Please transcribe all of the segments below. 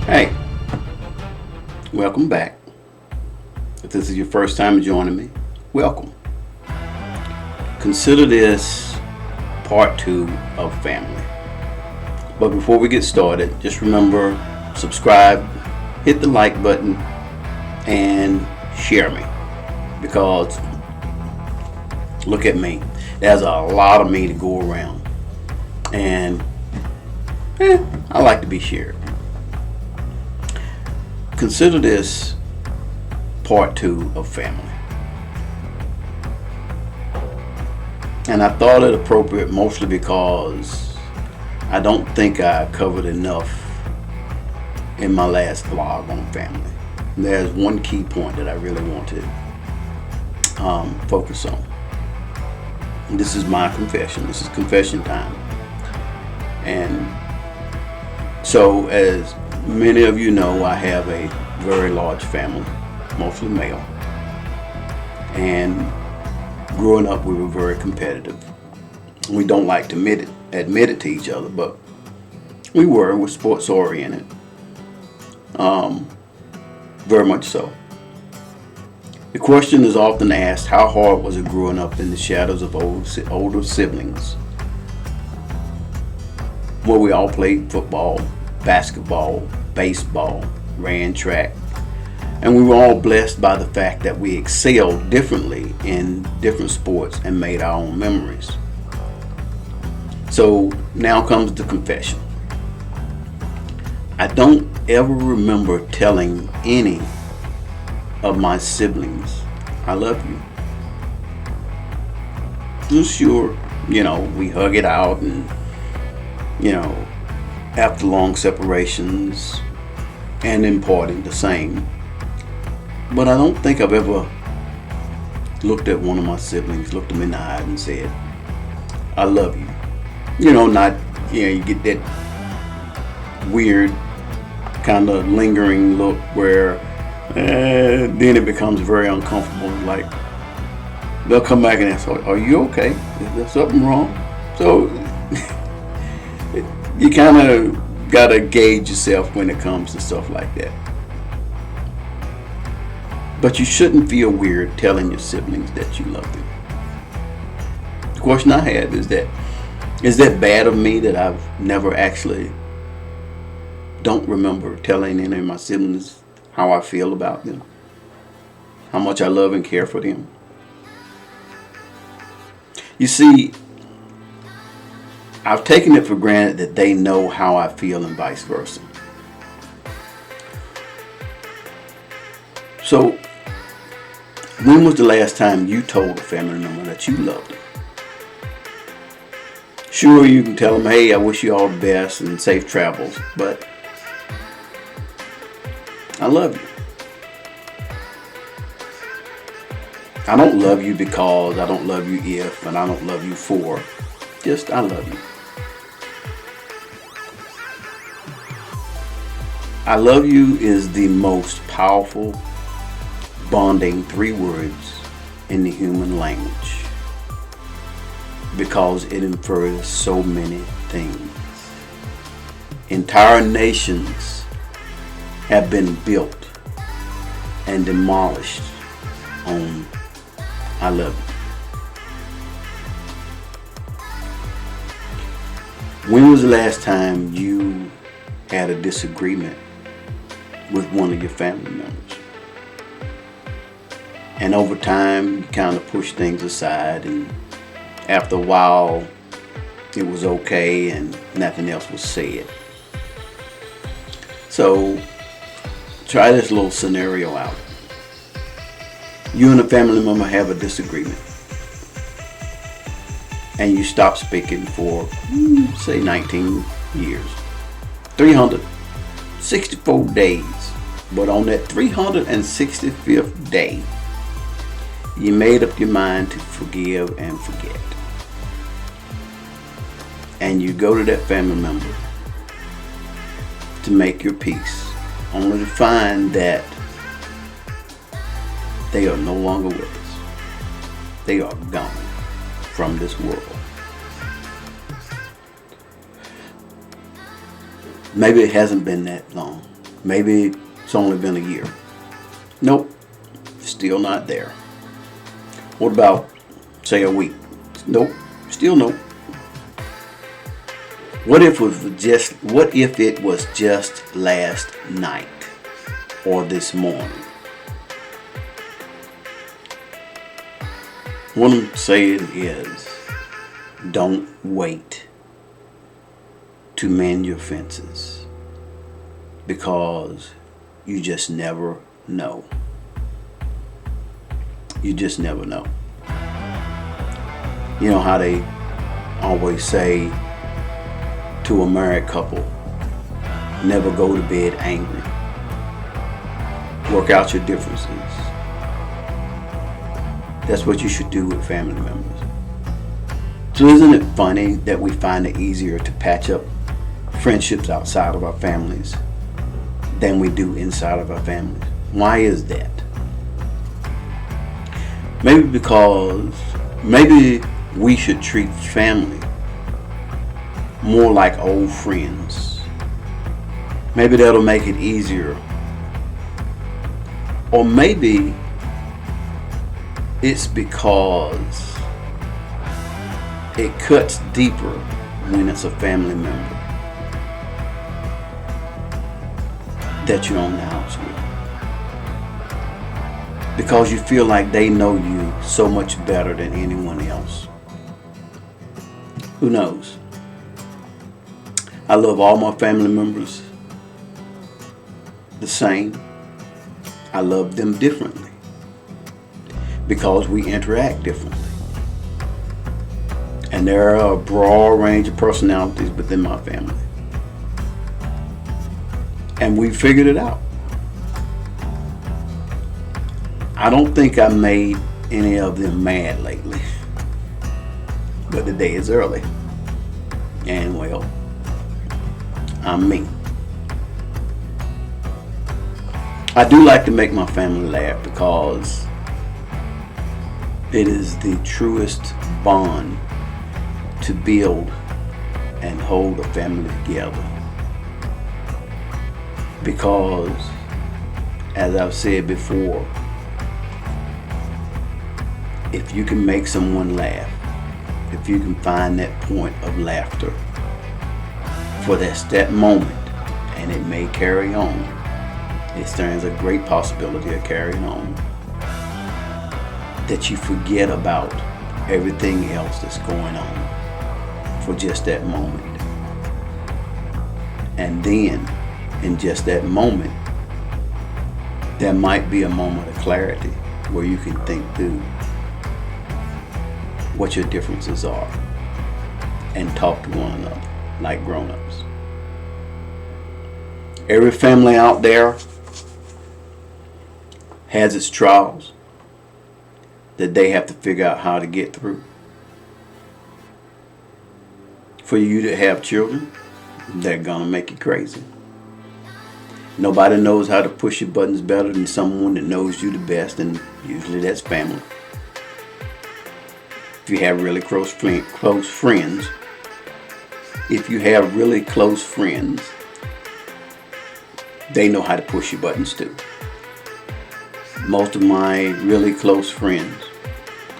Hey, welcome back. If this is your first time joining me, welcome. Consider this part two of family. But before we get started, just remember, subscribe, hit the like button, and share me. Because look at me. There's a lot of me to go around. And I like to be shared. Consider this part two of family. And I thought it appropriate mostly because I don't think I covered enough in my last vlog on family. There's one key point that I really want to focus on. And this is my confession. This is confession time. And so, as many of you know, I have a very large family, mostly male. And growing up, we were very competitive. We don't like to admit it to each other, but we're sports oriented. Very much so. The question is often asked, how hard was it growing up in the shadows of older siblings? Where we all played football, basketball, baseball, ran track, and we were all blessed by the fact that we excelled differently in different sports and made our own memories. So now comes the confession. I don't ever remember telling any of my siblings, I love you. Sure, we hug it out and, after long separations and in parting the same. But I don't think I've ever looked at one of my siblings, looked them in the eye and said, I love you. You get that weird kind of lingering look where then it becomes very uncomfortable. Like they'll come back and ask, are you okay? Is there something wrong? So you kind of got to gauge yourself when it comes to stuff like that. But you shouldn't feel weird telling your siblings that you love them. The question I have is that bad of me that I've never actually don't remember telling any of my siblings how I feel about them, how much I love and care for them? You see, I've taken it for granted that they know how I feel and vice versa. So, when was the last time you told a family member that you loved them? Sure, you can tell them, hey, I wish you all the best and safe travels, but I love you. I don't love you because, I don't love you if, and I don't love you for. Just, I love you. I love you is the most powerful bonding 3 words in the human language because it infers so many things. Entire nations have been built and demolished on I love you. When was the last time you had a disagreement with one of your family members? And over time, you kind of push things aside, and after a while, it was okay and nothing else was said. So, try this little scenario out. You and a family member have a disagreement, and you stop speaking for, say, 19 years, 364 days. But on that 365th day, you made up your mind to forgive and forget. And you go to that family member to make your peace, only to find that they are no longer with us. They are gone from this world. Maybe it hasn't been that long. Maybe it's only been a year. Nope, still not there. What about, say, a week? Nope, still nope. What if it was just last night or this morning? What I'm saying is, don't wait to mend your fences, because you just never know. You just never know. You know how they always say to a married couple, never go to bed angry. Work out your differences. That's what you should do with family members. So isn't it funny that we find it easier to patch up friendships outside of our families than we do inside of our families? Why is that? Maybe we should treat family more like old friends. Maybe that'll make it easier. Or maybe it's because it cuts deeper when it's a family member that you're on the house with, because you feel like they know you so much better than anyone else. Who knows? I love all my family members the same. I love them differently because we interact differently. And there are a broad range of personalities within my family. And we figured it out. I don't think I made any of them mad lately. But the day is early. And well, I'm me. I do like to make my family laugh because it is the truest bond to build and hold a family together. Because, as I've said before, if you can make someone laugh, if you can find that point of laughter for that moment, and it may carry on, it stands a great possibility of carrying on, that you forget about everything else that's going on for just that moment. And then, in just that moment, there might be a moment of clarity where you can think through what your differences are and talk to one another like grown-ups. Every family out there has its trials that they have to figure out how to get through. For you to have children, they're gonna make you crazy. Nobody knows how to push your buttons better than someone that knows you the best, and usually that's family. If you have really close friends, they know how to push your buttons too. Most of my really close friends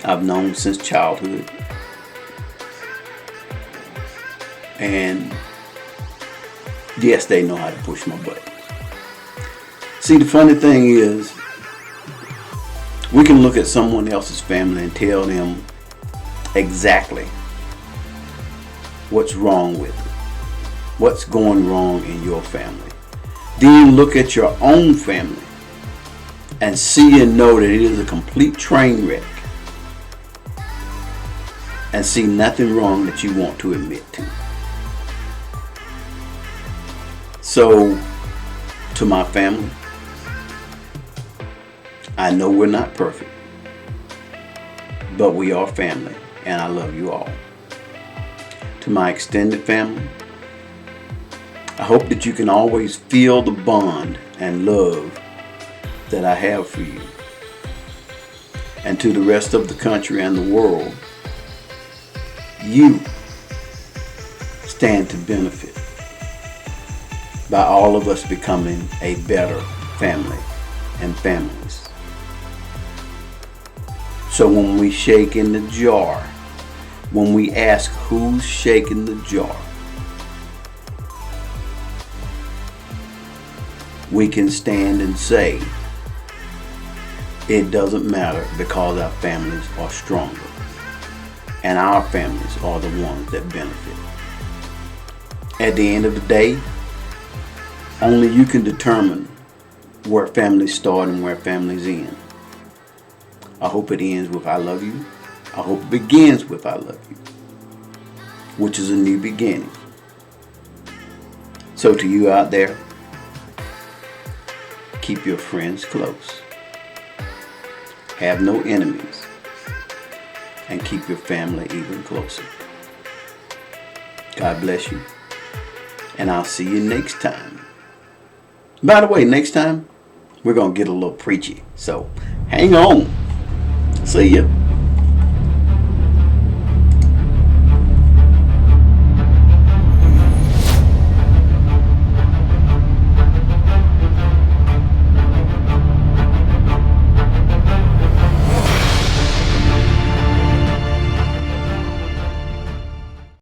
I've known since childhood. And yes, they know how to push my buttons. See, the funny thing is, we can look at someone else's family and tell them exactly what's wrong with it, what's going wrong in your family. Then look at your own family and see and know that it is a complete train wreck, and see nothing wrong that you want to admit to. So, to my family, I know we're not perfect, but we are family, and I love you all. To my extended family, I hope that you can always feel the bond and love that I have for you. And to the rest of the country and the world, you stand to benefit by all of us becoming a better family and families. So when we shake in the jar, when we ask who's shaking the jar, we can stand and say, it doesn't matter, because our families are stronger. And our families are the ones that benefit. At the end of the day, only you can determine where families start and where families end. I hope it ends with I love you. I hope it begins with I love you, which is a new beginning. So to you out there, keep your friends close. Have no enemies. And keep your family even closer. God bless you. And I'll see you next time. By the way, next time, we're going to get a little preachy. So hang on. See ya.